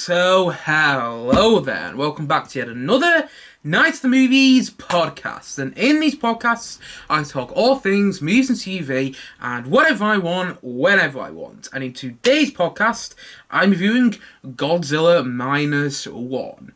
So, hello there, and welcome back to yet another Night of the Movies podcast. And in these podcasts, I talk all things movies and TV, and whatever I want, whenever I want. And in today's podcast, I'm reviewing Godzilla Minus One.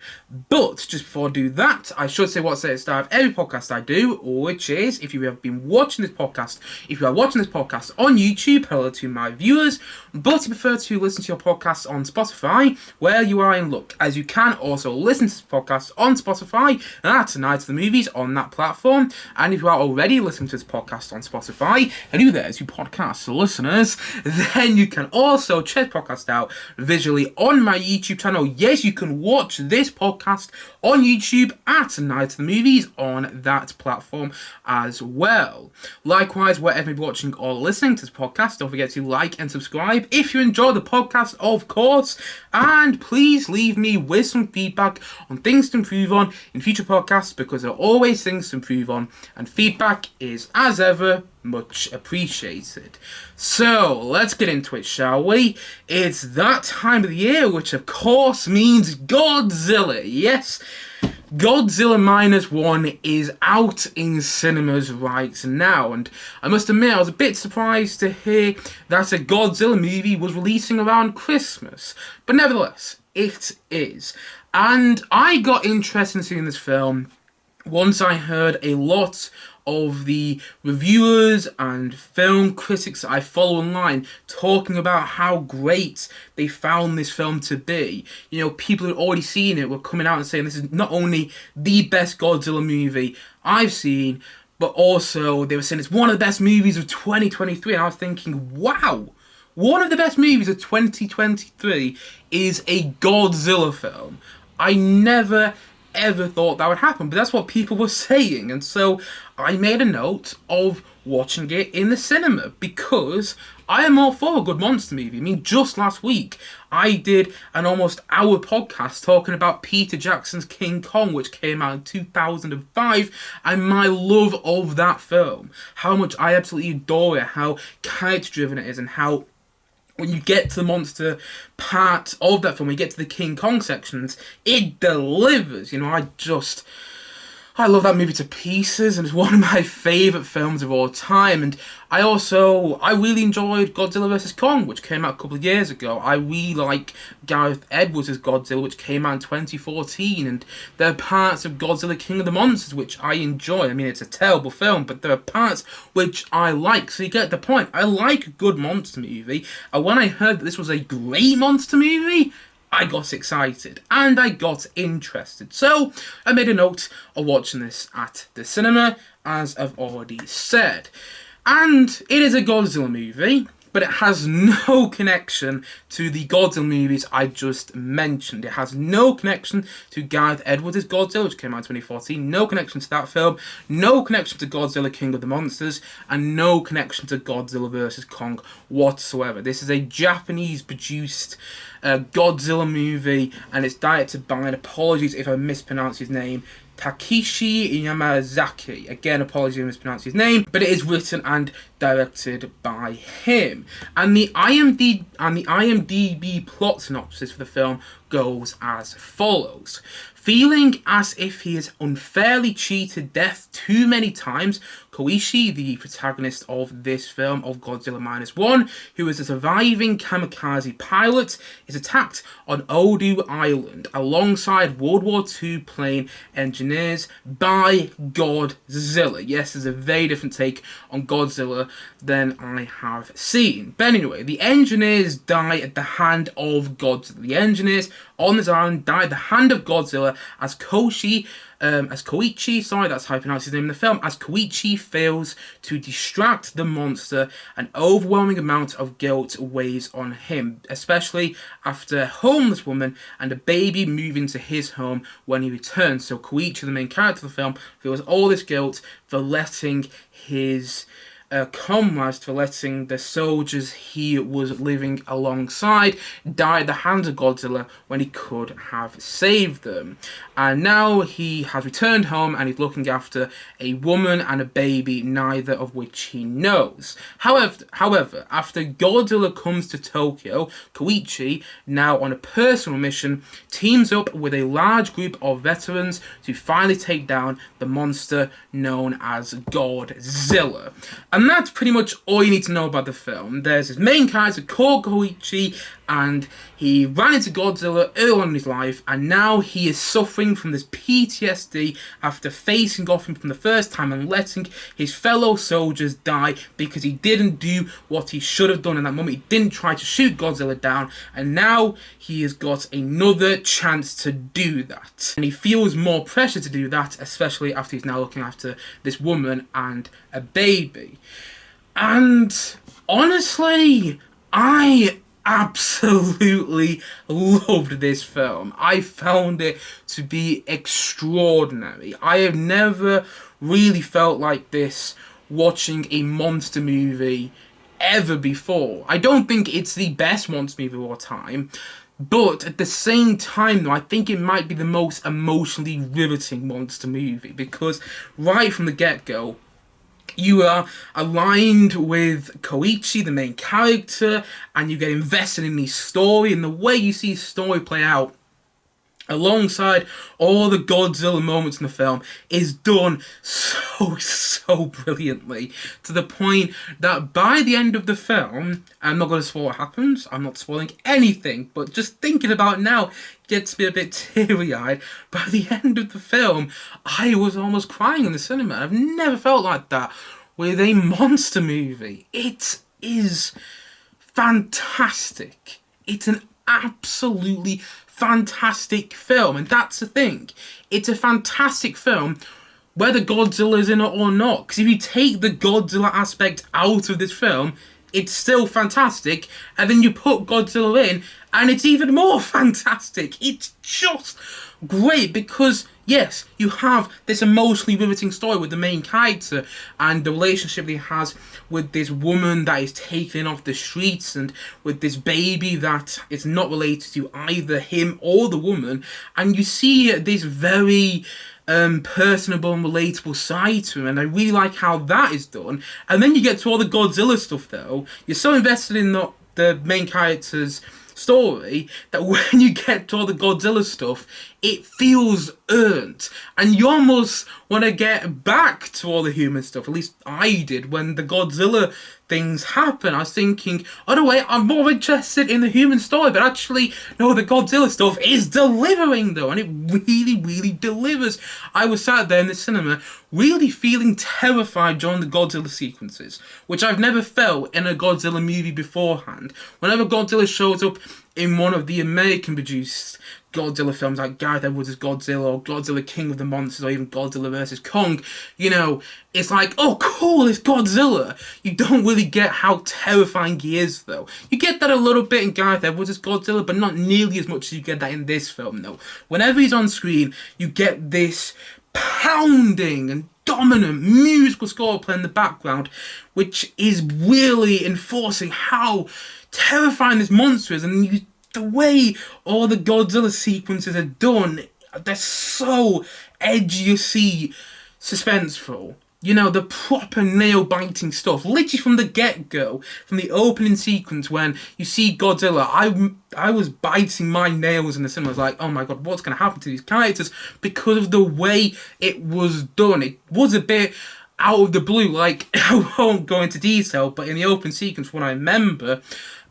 But just before I do that, I should say what's at the start of every podcast I do, which is, if you have been watching this podcast, if you are watching this podcast on YouTube, hello to my viewers, but if you prefer to listen to your podcast on Spotify, well, you are in luck, as you can also listen to this podcast on Spotify at Night of the Movies on that platform. And if you are already listening to this podcast on Spotify, hello there, as you podcast listeners, then you can also check the podcast out visually on my YouTube channel. Yes, you can watch this podcast on YouTube at Night of the Movies on that platform as well. Likewise, wherever you're watching or listening to this podcast, don't forget to like and subscribe if you enjoy the podcast, of course, and please leave me with some feedback on things to improve on in future podcasts, because there are always things to improve on, and feedback is, as ever, much appreciated. So, let's get into it, shall we? It's that time of the year, which of course means Godzilla. Yes, Godzilla Minus One is out in cinemas right now, and I must admit I was a bit surprised to hear that a Godzilla movie was releasing around Christmas, but nevertheless, it is. And I got interested in seeing this film once I heard a lot of the reviewers and film critics that I follow online talking about how great they found this film to be. You know, people who had already seen it were coming out and saying this is not only the best Godzilla movie I've seen, but also they were saying it's one of the best movies of 2023. And I was thinking, wow, one of the best movies of 2023 is a Godzilla film. I never ever thought that would happen, but that's what people were saying, and so I made a note of watching it in the cinema, because I am all for a good monster movie. I mean, just last week I did an almost hour podcast talking about Peter Jackson's King Kong, which came out in 2005, and my love of that film, how much I absolutely adore it, how character driven it is, and how when you get to the monster part of that film, when you get to the King Kong sections, it delivers. You know, I love that movie to pieces, and it's one of my favourite films of all time. And I really enjoyed Godzilla vs. Kong, which came out a couple of years ago. I really like Gareth Edwards' Godzilla, which came out in 2014. And there are parts of Godzilla King of the Monsters which I enjoy. I mean, it's a terrible film, but there are parts which I like. So you get the point. I like a good monster movie. And when I heard that this was a great monster movie, I got excited and I got interested. So I made a note of watching this at the cinema, as I've already said. And it is a Godzilla movie, but it has no connection to the Godzilla movies I just mentioned. It has no connection to Gareth Edwards' Godzilla, which came out in 2014. No connection to that film. No connection to Godzilla King of the Monsters. And no connection to Godzilla vs. Kong whatsoever. This is a Japanese-produced Godzilla movie, and it's directed by, and apologies if I mispronounce his name, Takeshi Yamazaki. Again, apologies if I mispronounce his name, but it is written and directed by him. And the IMDb plot synopsis for the film goes as follows. Feeling as if he has unfairly cheated death too many times, Koichi, the protagonist of this film, of Godzilla Minus One, who is a surviving kamikaze pilot, is attacked on Odo Island alongside World War II plane engineers by Godzilla. Yes, there's a very different take on Godzilla than I have seen. But anyway, the engineers die at the hand of Godzilla. The engineers on this island die at the hand of Godzilla as Koichi, that's how I pronounce his name in the film, as Koichi fails to distract the monster. An overwhelming amount of guilt weighs on him, especially after a homeless woman and a baby move into his home when he returns. So Koichi, the main character of the film, feels all this guilt for letting his comrades for letting the soldiers he was living alongside die at the hands of Godzilla when he could have saved them. And now he has returned home and he's looking after a woman and a baby, neither of which he knows. However, after Godzilla comes to Tokyo, Koichi, now on a personal mission, teams up with a large group of veterans to finally take down the monster known as Godzilla. And that's pretty much all you need to know about the film. There's his main character called Koichi, and he ran into Godzilla early on in his life, and now he is suffering from this PTSD after facing off him from the first time and letting his fellow soldiers die because he didn't do what he should have done in that moment. He didn't try to shoot Godzilla down, and now he has got another chance to do that. And he feels more pressure to do that, especially after he's now looking after this woman and a baby. And honestly, I absolutely loved this film. I found it to be extraordinary. I have never really felt like this watching a monster movie ever before. I don't think it's the best monster movie of all time, but at the same time though, I think it might be the most emotionally riveting monster movie, because right from the get-go, you are aligned with Koichi, the main character, and you get invested in his story, and the way you see his story play out alongside all the Godzilla moments in the film is done so brilliantly, to the point that by the end of the film, I'm not going to spoil what happens, I'm not spoiling anything, but just thinking about it now gets me a bit teary-eyed. By the end of the film, I was almost crying in the cinema. I've never felt like that with a monster movie. It is fantastic. It's an absolutely fantastic film, and that's the thing. It's a fantastic film whether Godzilla is in it or not, because if you take the Godzilla aspect out of this film, it's still fantastic, and then you put Godzilla in and it's even more fantastic. It's just great because yes, you have this emotionally riveting story with the main character and the relationship he has with this woman that is taken off the streets, and with this baby that is not related to either him or the woman, and you see this very personable and relatable side to him, and I really like how that is done. And then you get to all the Godzilla stuff though. You're so invested in the main character's story that when you get to all the Godzilla stuff, it feels earned, and you almost want to get back to all the human stuff. At least I did when the Godzilla things happen. I was thinking, oh no wait, I'm more interested in the human story, but actually no, the Godzilla stuff is delivering though, and it really delivers. I was sat there in the cinema really feeling terrified during the Godzilla sequences, which I've never felt in a Godzilla movie beforehand. Whenever Godzilla shows up in one of the American produced Godzilla films like Gareth Edwards' Godzilla, or Godzilla King of the Monsters, or even Godzilla vs. Kong, you know, it's like, oh cool, it's Godzilla. You don't really get how terrifying he is though. You get that a little bit in Gareth Edwards' Godzilla, but not nearly as much as you get that in this film though. Whenever he's on screen, you get this pounding and dominant musical score playing in the background, which is really enforcing how terrifying this monster is. And the way all the Godzilla sequences are done, they're so edgy, suspenseful. You know, the proper nail-biting stuff, literally from the get-go, from the opening sequence when you see Godzilla, I was biting my nails in the cinema. I was like, oh my god, what's going to happen to these characters? Because of the way it was done. It was a bit out of the blue, like, I won't go into detail, but in the open sequence, what I remember,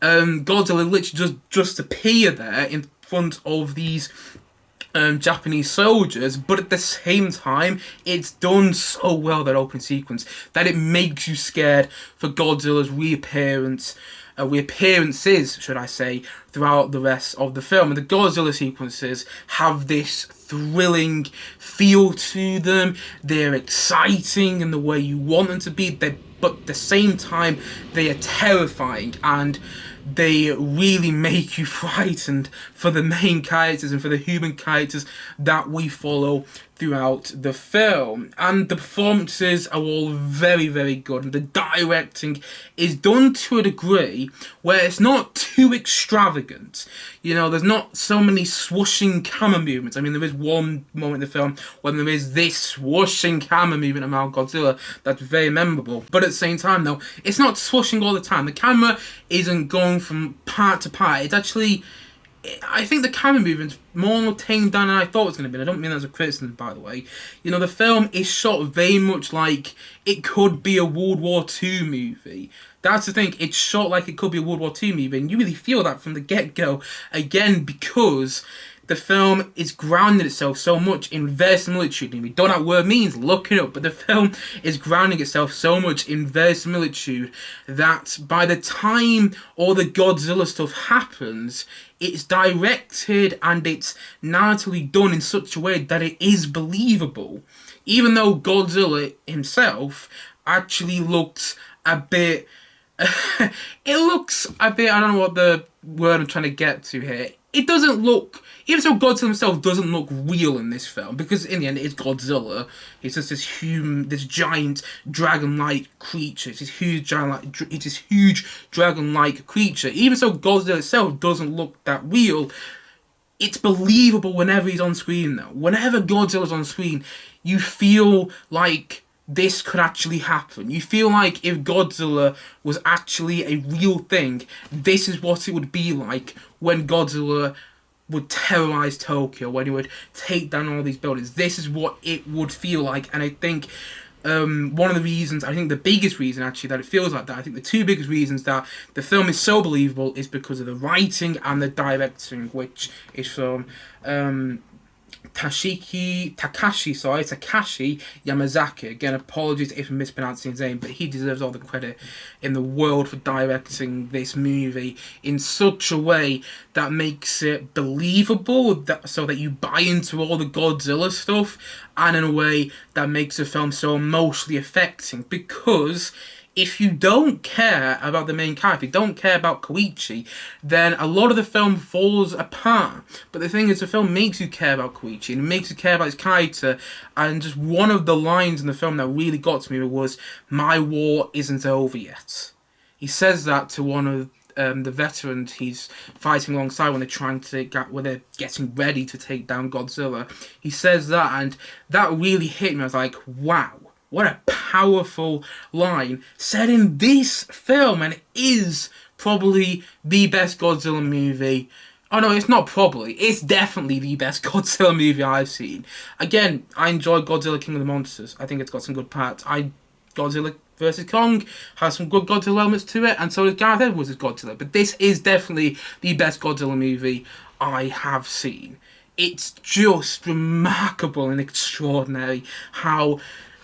Godzilla literally just appear there in front of these Japanese soldiers, but at the same time, it's done so well, that opening sequence, that it makes you scared for Godzilla's reappearances, should I say, throughout the rest of the film. And the Godzilla sequences have this thrilling feel to them. They're exciting in the way you want them to be, but at the same time, they are terrifying. And they really make you frightened for the main characters and for the human characters that we follow throughout the film. And the performances are all very, very good, and the directing is done to a degree where it's not too extravagant. You know, there's not so many swooshing camera movements. I mean, there is one moment in the film when there is this swooshing camera movement of Mount Godzilla that's very memorable. But at the same time, though, it's not swooshing all the time. The camera isn't going from part to part. It's actually, I think the camera movement's more tamed down than I thought it was going to be. I don't mean that as a criticism, by the way. You know, the film is shot very much like it could be a World War II movie. That's the thing, it's shot like it could be a World War II movie, and you really feel that from the get-go, again, because the film is grounding itself so much in verisimilitude. And we don't know what word means, look it up, but the film is grounding itself so much in verisimilitude that by the time all the Godzilla stuff happens, it's directed and it's narratively done in such a way that it is believable. Even though Godzilla himself actually looks a bit... it looks a bit... I don't know what the word I'm trying to get to here. It doesn't look... Even so, Godzilla himself doesn't look real in this film, because in the end, it's Godzilla. It's just this giant dragon-like creature. It's this huge dragon-like creature. Even so, Godzilla itself doesn't look that real. It's believable whenever he's on screen, though. Whenever Godzilla's on screen, you feel like this could actually happen. You feel like if Godzilla was actually a real thing, this is what it would be like when Godzilla would terrorize Tokyo, when he would take down all these buildings. This is what it would feel like, and I think one of the reasons, I think the biggest reason actually that it feels like that, I think the two biggest reasons that the film is so believable is because of the writing and the directing, which is from Takashi Yamazaki. Again, apologies if I'm mispronouncing his name, but he deserves all the credit in the world for directing this movie in such a way that makes it believable, so that you buy into all the Godzilla stuff, and in a way that makes the film so emotionally affecting. Because if you don't care about the main character, if you don't care about Koichi, then a lot of the film falls apart. But the thing is, the film makes you care about Koichi, and it makes you care about his character. And just one of the lines in the film that really got to me was, "My war isn't over yet." He says that to one of the veterans he's fighting alongside when they're getting ready to take down Godzilla. He says that, and that really hit me. I was like, wow. What a powerful line said in this film, and it is probably the best Godzilla movie. Oh no, it's not probably. It's definitely the best Godzilla movie I've seen. Again, I enjoy Godzilla King of the Monsters. I think it's got some good parts. Godzilla vs. Kong has some good Godzilla elements to it, and so does Gareth Edwards' Godzilla. But this is definitely the best Godzilla movie I have seen. It's just remarkable and extraordinary how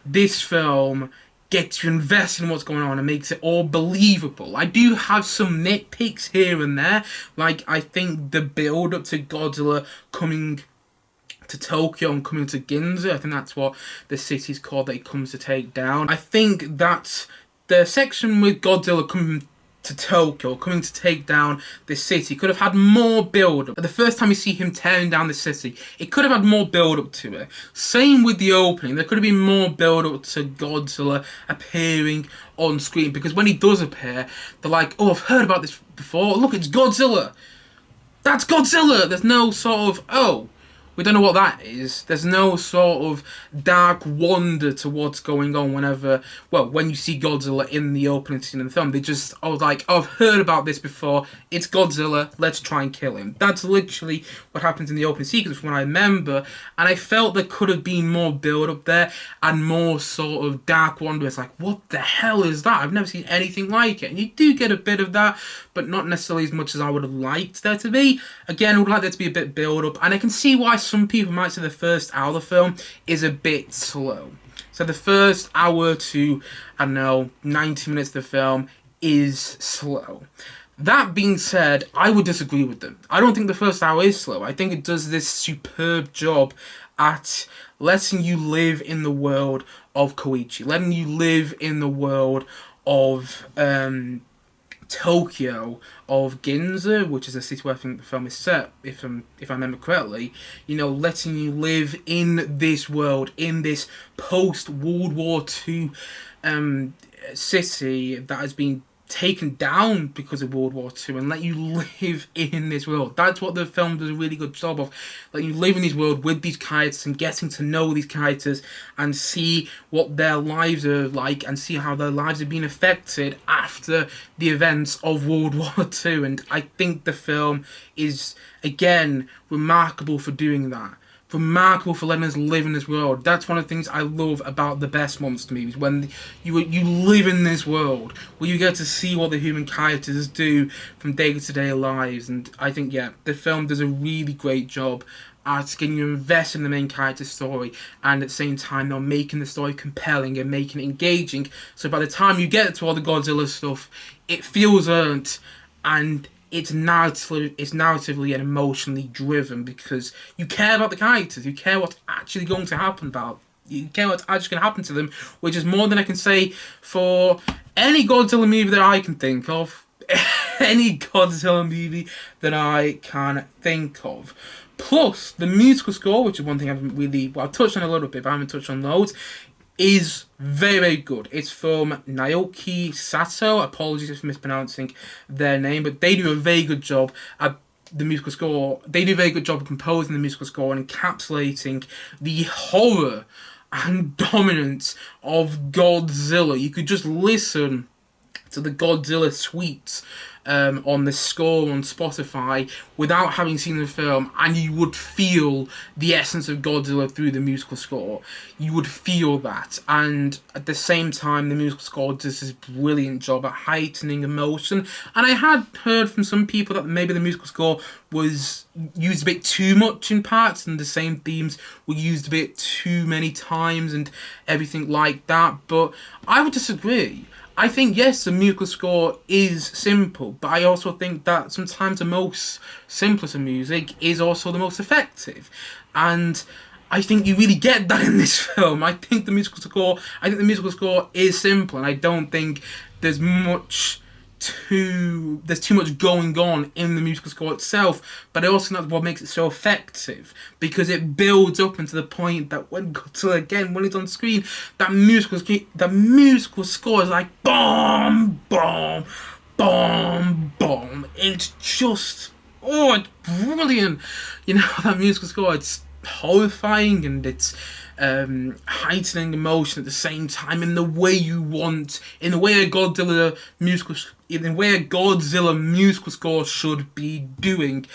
this film gets you invested in what's going on and makes it all believable. I do have some nitpicks here and there. Like, I think the build-up to Godzilla coming to Tokyo and coming to Ginza, I think that's what the city's called that he comes to take down. I think that the section with Godzilla coming to Tokyo, coming to take down this city, could have had more build-up. The first time you see him tearing down the city, it could have had more build-up to it. Same with the opening. There could have been more build-up to Godzilla appearing on screen, because when he does appear, they're like, oh, I've heard about this before. Look, it's Godzilla. That's Godzilla. There's no sort of, oh, we don't know what that is. There's no sort of dark wonder to what's going on when you see Godzilla in the opening scene in the film. I was like, oh, I've heard about this before. It's Godzilla. Let's try and kill him. That's literally what happens in the opening sequence from what I remember. And I felt there could have been more build up there and more sort of dark wonder. It's like, what the hell is that? I've never seen anything like it. And you do get a bit of that, but not necessarily as much as I would have liked there to be. Again, I would like there to be a bit build up. And I can see why some people might say the first hour of the film is a bit slow. So the first hour to, 90 minutes of the film is slow. That being said, I would disagree with them. I don't think the first hour is slow. I think it does this superb job at letting you live in the world of Koichi, letting you live in the world of Tokyo of Ginza, which is a city where I think the film is set, if I remember correctly, letting you live in this world, in this post World War II city that has been taken down because of World War II, and let you live in this world. That's what the film does a really good job of. Letting you live in this world with these characters and getting to know these characters and see what their lives are like and see how their lives have been affected after the events of World War II. And I think the film is, again, remarkable for doing that. Remarkable for letting us live in this world. That's one of the things I love about the best monster movies, when you live in this world, where you get to see what the human characters do from day-to-day lives. And I think, the film does a really great job at getting you invested in the main character's story, and at the same time now making the story compelling and making it engaging, so by the time you get to all the Godzilla stuff, it feels earned, and it's narratively and emotionally driven, because you care about the characters, you care what's actually going to happen you care what's actually going to happen to them, which is more than I can say for any Godzilla movie that I can think of. Any Godzilla movie that I can think of. Plus, the musical score, which is one thing I haven't really, I've touched on a little bit, but I haven't touched on loads, is very, very good. It's from Naoki Sato. Apologies if I'm mispronouncing their name, but they do a very good job at the musical score. They do a very good job of composing the musical score and encapsulating the horror and dominance of Godzilla. You could just listen to the Godzilla suites on the score on Spotify without having seen the film, and you would feel the essence of Godzilla through the musical score. You would feel that, and at the same time the musical score does this brilliant job at heightening emotion. And I had heard from some people that maybe the musical score was used a bit too much in parts, and the same themes were used a bit too many times and everything like that, but I would disagree. I think, yes, the musical score is simple, but I also think that sometimes the most simplest of music is also the most effective. And I think you really get that in this film. I think the musical score is simple, and I don't think there's too much going on in the musical score itself, but I also think that's what makes it so effective, because it builds up into the point that when it's on screen, that musical score is like boom, boom, boom, boom. It's just, it's brilliant. That musical score, it's horrifying, and it's heightening emotion at the same time in the way you want, in the way a Godzilla musical score should be doing.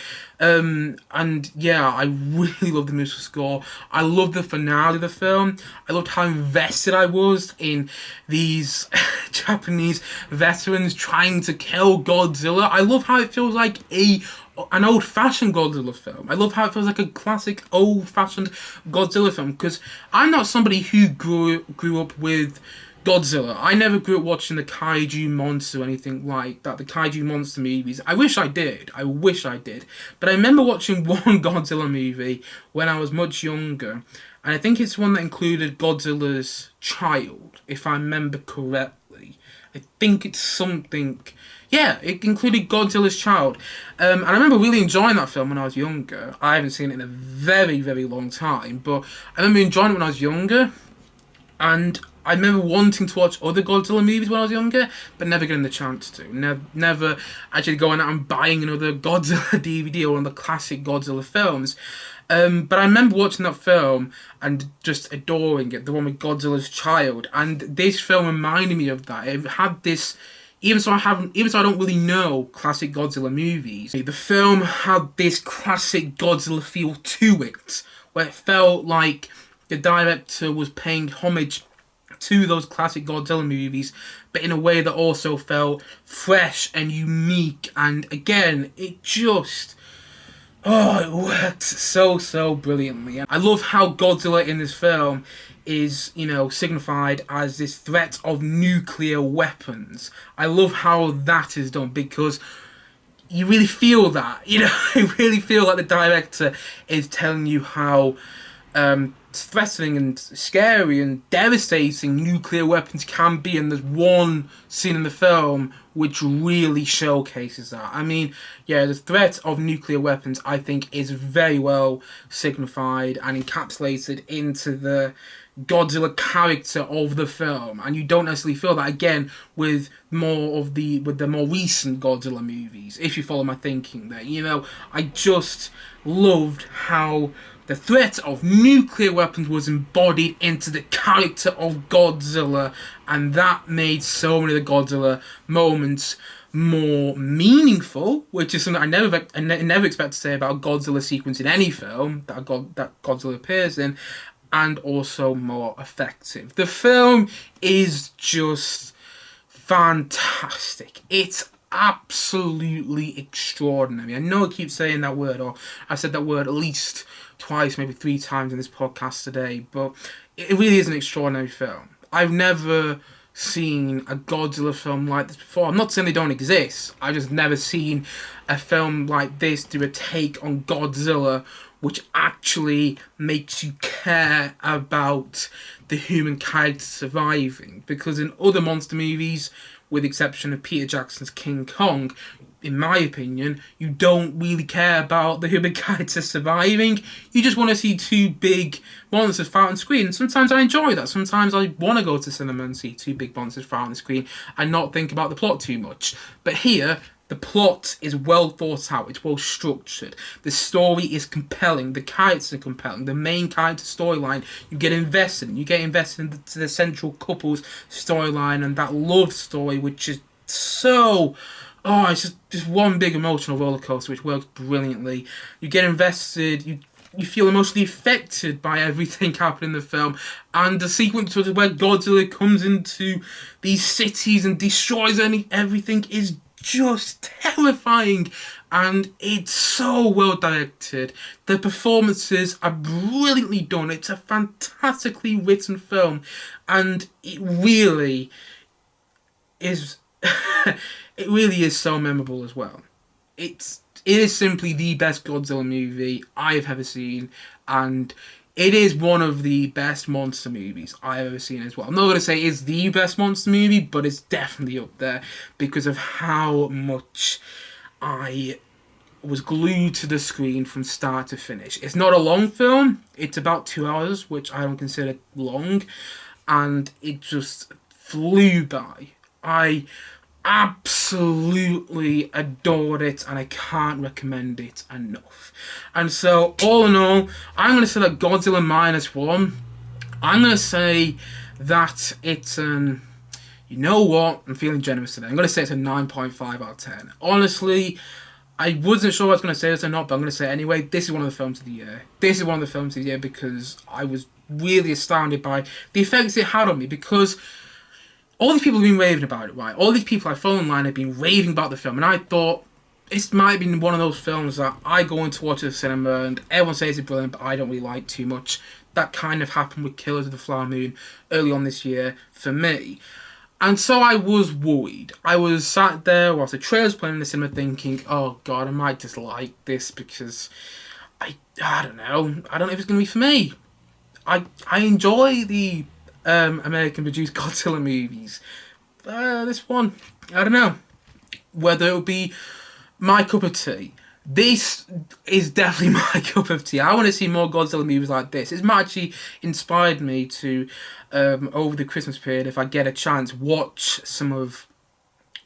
I really love the musical score. I love the finale of the film. I loved how invested I was in these Japanese veterans trying to kill Godzilla. I love how it feels like an old-fashioned Godzilla film. I love how it feels like a classic old-fashioned Godzilla film, because I'm not somebody who grew up with Godzilla. I never grew up watching the kaiju monster or anything like that, the kaiju monster movies. I wish I did. But I remember watching one Godzilla movie when I was much younger, and I think it's one that included Godzilla's child, if I remember correctly. I think it's something... Yeah, it included Godzilla's child. And I remember really enjoying that film when I was younger. I haven't seen it in a very, very long time, but I remember enjoying it when I was younger. And I remember wanting to watch other Godzilla movies when I was younger, but never getting the chance to. Never actually going out and buying another Godzilla DVD or one of the classic Godzilla films. But I remember watching that film and just adoring it, the one with Godzilla's child. And this film reminded me of that. It had this... Even so I don't really know classic Godzilla movies, the film had this classic Godzilla feel to it, where it felt like the director was paying homage to those classic Godzilla movies, but in a way that also felt fresh and unique. And again, it just... it works so brilliantly. I love how Godzilla in this film is, signified as this threat of nuclear weapons. I love how that is done, because you really feel that, you really feel like the director is telling you how threatening and scary and devastating nuclear weapons can be, and there's one scene in the film which really showcases that. I mean, yeah, the threat of nuclear weapons, I think, is very well signified and encapsulated into the Godzilla character of the film, and you don't necessarily feel that again with the more recent Godzilla movies. If you follow my thinking there, I just loved how the threat of nuclear weapons was embodied into the character of Godzilla, and that made so many of the Godzilla moments more meaningful, which is something I never expect to say about a Godzilla sequence in any film that Godzilla appears in, and also more effective. The film is just fantastic. It's absolutely extraordinary. I know I keep saying that word, or I've said that word at least twice, maybe 3 times in this podcast today, but it really is an extraordinary film. I've never seen a Godzilla film like this before. I'm not saying they don't exist. I've just never seen a film like this do a take on Godzilla which actually makes you care about the human character surviving. Because in other monster movies, with the exception of Peter Jackson's King Kong, in my opinion, you don't really care about the human character surviving. You just want to see 2 big monsters fight on screen. And sometimes I enjoy that. Sometimes I want to go to cinema and see 2 big monsters fight on the screen and not think about the plot too much. But here, the plot is well thought out, it's well structured, the story is compelling, the characters are compelling, the main character storyline, you get invested in the central couple's storyline and that love story, which is so... Oh, it's just one big emotional roller coaster which works brilliantly. You get invested, you feel emotionally affected by everything happening in the film, and the sequence where Godzilla comes into these cities and destroys everything is just terrifying, and it's so well directed. The performances are brilliantly done. It's a fantastically written film, and it really is it really is so memorable as well. It is simply the best Godzilla movie I've ever seen, and it is one of the best monster movies I've ever seen as well. I'm not going to say it's the best monster movie, but it's definitely up there because of how much I was glued to the screen from start to finish. It's not a long film. It's about 2 hours, which I don't consider long, and it just flew by. I absolutely adored it, and I can't recommend it enough. And so, all in all, I'm going to say that Godzilla Minus One, I'm going to say that it's an... You know what? I'm feeling generous today. I'm going to say it's a 9.5 out of 10. Honestly, I wasn't sure I was going to say this or not, but I'm going to say it anyway. This is one of the films of the year. This is one of the films of the year because I was really astounded by the effects it had on me, because all these people have been raving about it, right? All these people I follow online have been raving about the film, and I thought this might have been one of those films that I go in to watch at the cinema and everyone says it's brilliant, but I don't really like too much. That kind of happened with Killers of the Flower Moon early on this year for me. And so I was worried. I was sat there whilst the trailer was playing in the cinema thinking, oh god, I might dislike this because I don't know. I don't know if it's going to be for me. I enjoy the American produced Godzilla movies. This one, I don't know whether it would be my cup of tea. This is definitely my cup of tea. I want to see more Godzilla movies like this. It's actually inspired me to, over the Christmas period, if I get a chance, watch some of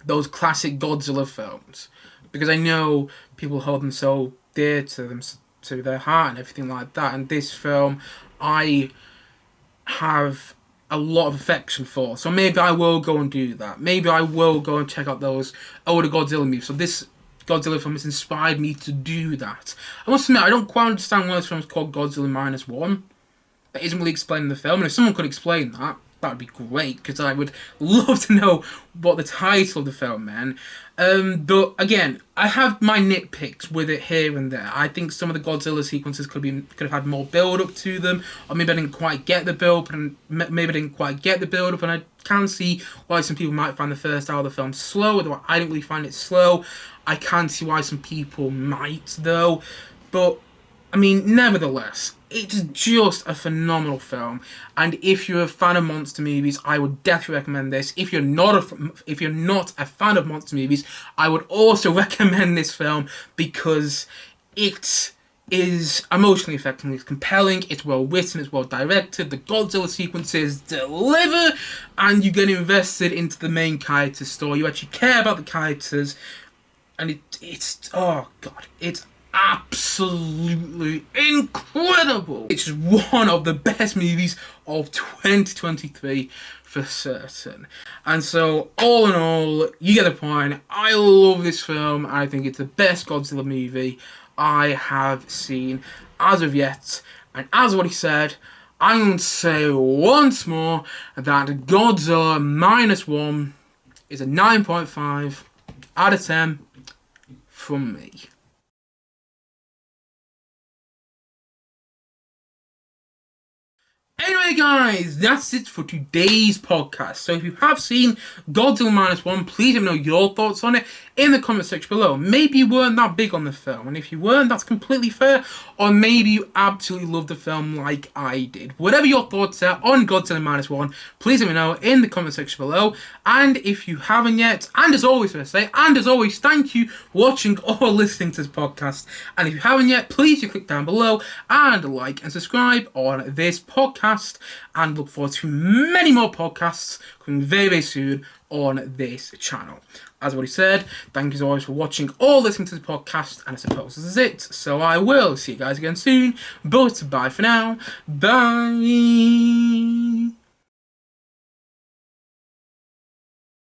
those classic Godzilla films, because I know people hold them so dear to their heart and everything like that. And this film, I have a lot of affection for, so maybe I will go and do that. Maybe I will go and check out those older Godzilla movies. So this Godzilla film has inspired me to do that. I must admit, I don't quite understand why this film is called Godzilla Minus One. That isn't really explained in the film, and if someone could explain that, that'd be great, because I would love to know what the title of the film meant. But again, I have my nitpicks with it here and there. I think some of the Godzilla sequences could have had more build up to them, or maybe I didn't quite get the build up, and I can see why some people might find the first hour of the film slow, although I didn't really find it slow. I can see why some people might, though. But I mean, nevertheless, it's just a phenomenal film, and if you're a fan of monster movies, I would definitely recommend this. If you're not a fan of monster movies, I would also recommend this film because it is emotionally effective, it's compelling, it's well written, it's well directed, the Godzilla sequences deliver, and you get invested into the main character's story. You actually care about the characters, and it's oh god, it's absolutely incredible. It's one of the best movies of 2023 for certain. And so, all in all, you get the point. I love this film. I think it's the best Godzilla movie I have seen as of yet. And as what he said, I'm going to say once more that Godzilla Minus One is a 9.5 out of 10 from me. Anyway guys, that's it for today's podcast. So if you have seen Godzilla Minus One, please let me know your thoughts on it in the comment section below. Maybe you weren't that big on the film, and if you weren't, that's completely fair. Or maybe you absolutely loved the film like I did. Whatever your thoughts are on Godzilla Minus One, please let me know in the comment section below. And if you haven't yet, and as always, thank you for watching or listening to this podcast. And if you haven't yet, please do click down below and like and subscribe on this podcast. And look forward to many more podcasts coming very, very soon on this channel. As already said, thank you as always for watching or listening to the podcast, and I suppose this is it. So I will see you guys again soon, but bye for now. Bye!